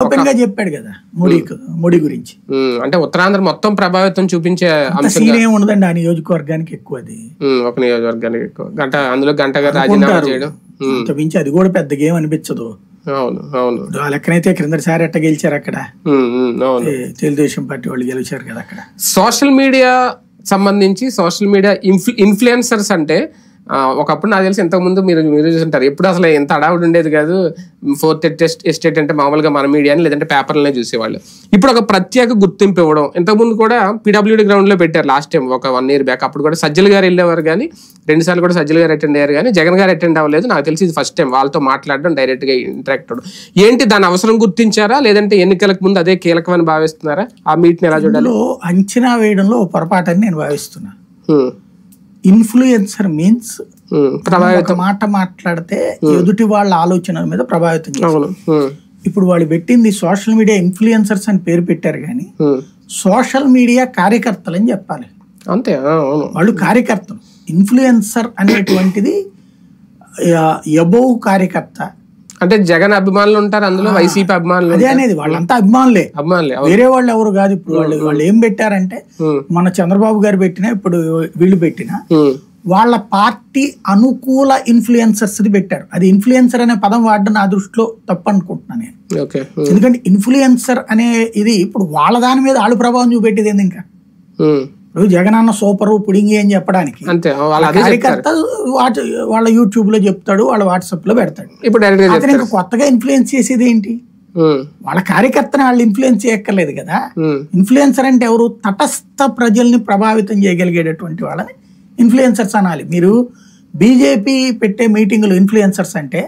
Open గా చెప్పాడు కదా మోడీ గురించి. అంటే ఉత్తరాంధ్ర మొత్తం ప్రభావితం చూపించే సీన్ ఏమి ఉండదండి ఆ నియోజకవర్గానికి ఎక్కువ, అది ఒక నియోజకవర్గానికి ఎక్కువ గంట, అందులో గంట గారు రాజీనామా చేయడం మించి అది కూడా పెద్ద గేమ్ అనిపించదు. అవును అవును, ఆ లెక్కనైతే క్రిందసారి ఎట్ట గెలిచారు అక్కడ, తెలుగుదేశం పార్టీ వాళ్ళు గెలిచారు కదా అక్కడ. సోషల్ మీడియా సంబంధించి సోషల్ మీడియా ఇన్ఫ్లుయెన్సర్స్ అంటే ఒకప్పుడు నాకు తెలిసి ఇంతకుముందు మీరు చూస్తుంటారు, ఎప్పుడు అసలు ఎంత అడావుడు ఉండేది కాదు. ఫోర్త్ ఎస్టేట్ అంటే మామూలుగా మన మీడియాని లేదంటే పేపర్లనే చూసేవాళ్ళు. ఇప్పుడు ఒక ప్రత్యేక గుర్తింపు ఇవ్వడం. ఇంతకుముందు కూడా PWD గ్రౌండ్ లో పెట్టారు లాస్ట్ టైం ఒక 1 year బ్యాక్. అప్పుడు కూడా సజ్జల గారు వెళ్ళేవారు, కానీ 2 సార్లు కూడా సజ్జల గారు అటెండ్ అయ్యారు, కానీ జగన్ గారు అటెండ్ అవ్వలేదు. నాకు తెలిసి ఇది ఫస్ట్ టైం వాళ్ళతో మాట్లాడడం, డైరెక్ట్ గా ఇంటరాక్ట్ అవ్వడం. ఏంటి దాని అవసరం గుర్తించారా, లేదంటే ఎన్నికలకు ముందు అదే కీలకమని భావిస్తున్నారా? ఆ మీట్ని ఎలా చూడాలి? అంచనా వేయడంలో పొరపాటు అని నేను భావిస్తున్నా. ఇన్ఫ్లుయెన్సర్ మీన్స్ ఒక మాట మాట్లాడితే ఎదుటి వాళ్ళ ఆలోచనల మీద ప్రభావితం చేస్తారు. ఇప్పుడు వాళ్ళు పెట్టింది సోషల్ మీడియా ఇన్ఫ్లుయెన్సర్స్ అని పేరు పెట్టారు, కానీ సోషల్ మీడియా కార్యకర్తలు అని చెప్పాలి. అంతే, వాళ్ళు కార్యకర్తలు. ఇన్ఫ్లుయెన్సర్ అనేటువంటిది ఎబోవ్ కార్యకర్త. అంటే జగన్ అభిమానులు ఉంటారు అందులో, వైసీపీ అభిమానులు. అదే అనేది వాళ్ళంతా అభిమానులే, వేరే వాళ్ళు ఎవరు కాదు. ఇప్పుడు వాళ్ళు ఏం పెట్టారంటే మన చంద్రబాబు గారు పెట్టినా, ఇప్పుడు వీళ్ళు పెట్టినా వాళ్ళ పార్టీ అనుకూల ఇన్ఫ్లుయెన్సర్స్ పెట్టారు. అది ఇన్ఫ్లుయెన్సర్ అనే పదం వాడడం నా దృష్టిలో తప్పు అనుకుంటున్నాను నేను. ఎందుకంటే ఇన్ఫ్లుయెన్సర్ అనే ఇది ఇప్పుడు వాళ్ళ దాని మీద వాళ్ళు ప్రభావం చూపెట్టేది ఏంది. ఇంకా ఇప్పుడు జగన్ అన్న సూపరు పుడింగి అని చెప్పడానికి కార్యకర్త వాళ్ళ యూట్యూబ్ లో చెప్తాడు, వాళ్ళ వాట్సాప్ లో పెడతాడు. అతను ఇంకా కొత్తగా ఇన్ఫ్లుయెన్స్ చేసేది ఏంటి? వాళ్ళ కార్యకర్తని వాళ్ళు ఇన్ఫ్లుయెన్స్ చేయక్కర్లేదు కదా. ఇన్ఫ్లుయెన్సర్ అంటే ఎవరు? తటస్థ ప్రజల్ని ప్రభావితం చేయగలిగేటటువంటి వాళ్ళని ఇన్ఫ్లుయెన్సర్స్ అనాలి. మీరు బీజేపీ పెట్టే మీటింగులు ఇన్ఫ్లుయెన్సర్స్ అంటే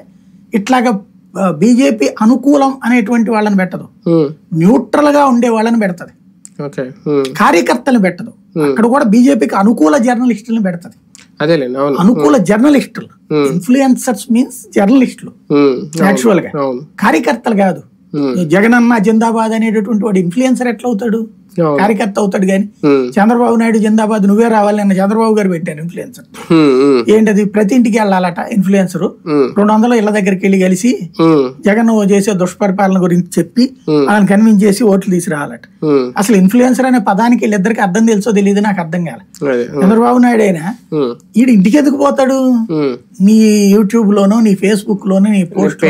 ఇట్లాగా బీజేపీ అనుకూలం అనేటువంటి వాళ్ళని పెట్టదు, న్యూట్రల్ గా ఉండే వాళ్ళని పెడతది, కార్యకర్తలు పెట్టదు. అక్కడ కూడా బీజేపీకి అనుకూల జర్నలిస్టులను పెడతది. అనుకూల జర్నలిస్టులు, ఇన్ఫ్లుయెన్సర్స్ మీన్స్ జర్నలిస్టులు యాక్చువల్ గా, కార్యకర్తలు కాదు. జగనన్న జిందాబాద్ అనేటటువంటి వాడు ఇన్ఫ్లుయెన్సర్ ఎట్లా అవుతాడు? కార్యకర్త అవుతాడు. కానీ చంద్రబాబు నాయుడు జిందాబాద్ నువ్వే రావాలి నిన్న చంద్రబాబు గారు పెట్టారు ఇన్ఫ్లుయెన్సర్. ఏంటది? ప్రతి ఇంటికి వెళ్ళాలట ఇన్ఫ్లుయెన్సర్. 200 ఇళ్ల దగ్గరికి వెళ్ళి కలిసి జగన్ చేసే దుష్పరిపాలన గురించి చెప్పి వాళ్ళని కన్విన్స్ చేసి ఓట్లు తీసుకురావాలట. అసలు ఇన్ఫ్లుయెన్సర్ అనే పదానికి వీళ్ళిద్దరికి అర్థం తెలుసో తెలియదు, నాకు అర్థం కాలే. చంద్రబాబు నాయుడు అయినా ఈడు ఇంటికి ఎందుకు పోతాడు? నీ యూట్యూబ్ లోను, నీ ఫేస్బుక్ లోను, నీ పోస్ట్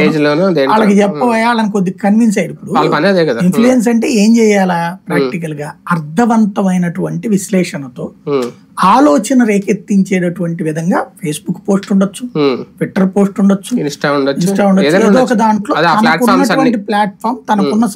వాళ్ళకి చెప్పబోయా, వాళ్ళని కొద్దిగా కన్విన్స్ అయ్యాడు. ఇప్పుడు ఇన్ఫ్లుయెన్స్ అంటే ఏం చేయాలా? ప్రాక్టికల్ గా అర్థవంతమైనటువంటి విశ్లేషణతో ఆలోచన రేకెత్తించేటటువంటి విధంగా ఫేస్బుక్ పోస్ట్ ఉండొచ్చు, ట్విట్టర్ పోస్ట్ ఉండొచ్చు, ఇన్స్టా ఉండొచ్చు, ఏదో ఒక దాంట్లో ప్లాట్ఫామ్ తనకున్న